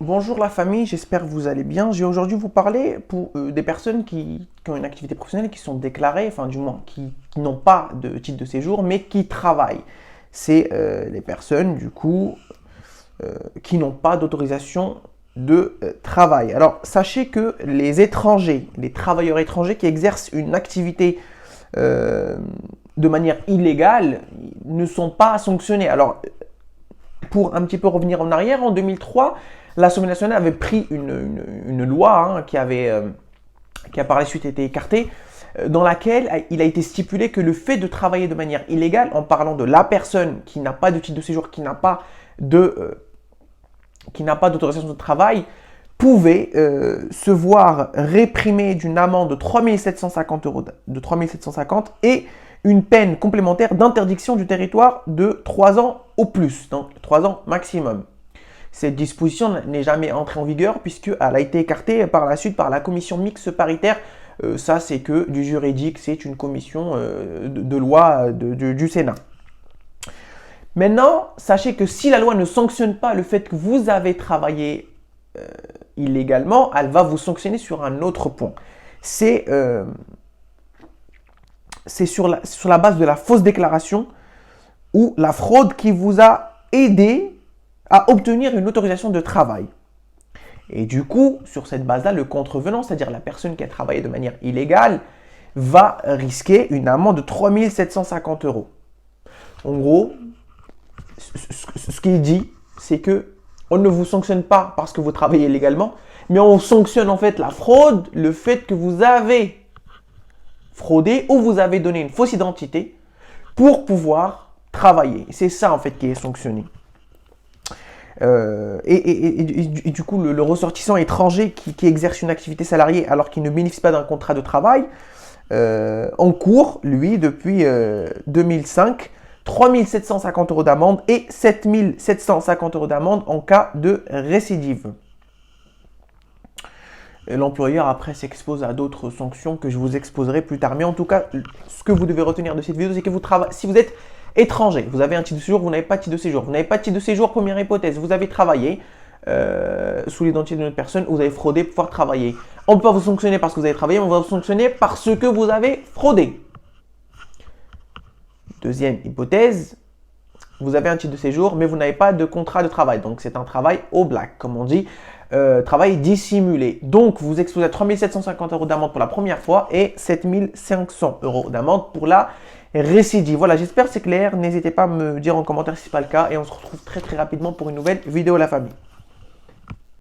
Bonjour la famille, j'espère que vous allez bien. J'ai aujourd'hui vous parler pour des personnes qui ont une activité professionnelle, qui sont déclarées, enfin du moins qui n'ont pas de titre de séjour, mais qui travaillent. C'est les personnes du coup qui n'ont pas d'autorisation de travail. Alors sachez que les étrangers, les travailleurs étrangers qui exercent une activité euh, de manière illégale ne sont pas sanctionnés. Alors pour un petit peu revenir en arrière, en 2003, l'Assemblée nationale avait pris une loi qui a par la suite été écartée, dans laquelle il a été stipulé que le fait de travailler de manière illégale, en parlant de la personne qui n'a pas de titre de séjour, qui n'a pas d'autorisation de travail, pouvait se voir réprimé d'une amende de 3750 euros, de 3750 et une peine complémentaire d'interdiction du territoire de 3 ans au plus, donc 3 ans maximum. Cette disposition n'est jamais entrée en vigueur puisqu'elle a été écartée par la suite par la commission mixte paritaire. Ça, c'est que du juridique, c'est une commission de loi du Sénat. Maintenant, sachez que si la loi ne sanctionne pas le fait que vous avez travaillé illégalement, elle va vous sanctionner sur un autre point. C'est sur la base de la fausse déclaration ou la fraude qui vous a aidé à obtenir une autorisation de travail. Et du coup, sur cette base-là, le contrevenant, c'est-à-dire la personne qui a travaillé de manière illégale, va risquer une amende de 3750 euros. En gros, ce qu'il dit, c'est que on ne vous sanctionne pas parce que vous travaillez illégalement, mais on sanctionne en fait la fraude, le fait que vous avez fraudé ou vous avez donné une fausse identité pour pouvoir travailler. C'est ça en fait qui est sanctionné. Et du coup, le ressortissant étranger qui exerce une activité salariée alors qu'il ne bénéficie pas d'un contrat de travail encourt, lui, depuis 2005, 3 750 euros d'amende et 7 750 euros d'amende en cas de récidive. L'employeur après s'expose à d'autres sanctions que je vous exposerai plus tard. Mais en tout cas, ce que vous devez retenir de cette vidéo, c'est que si vous êtes étranger, vous avez un titre de séjour, vous n'avez pas de titre de séjour. Vous n'avez pas de titre de séjour, première hypothèse, vous avez travaillé sous l'identité d'une autre personne, vous avez fraudé pour pouvoir travailler. On ne peut pas vous sanctionner parce que vous avez travaillé, on va vous sanctionner parce que vous avez fraudé. Deuxième hypothèse, vous avez un titre de séjour, mais vous n'avez pas de contrat de travail. Donc c'est un travail au black, comme on dit, travail dissimulé. Donc vous exposez à 3 750 euros d'amende pour la première fois et 7 500 euros d'amende pour la récidive. Voilà, j'espère que c'est clair. N'hésitez pas à me dire en commentaire si ce n'est pas le cas et on se retrouve très rapidement pour une nouvelle vidéo la famille.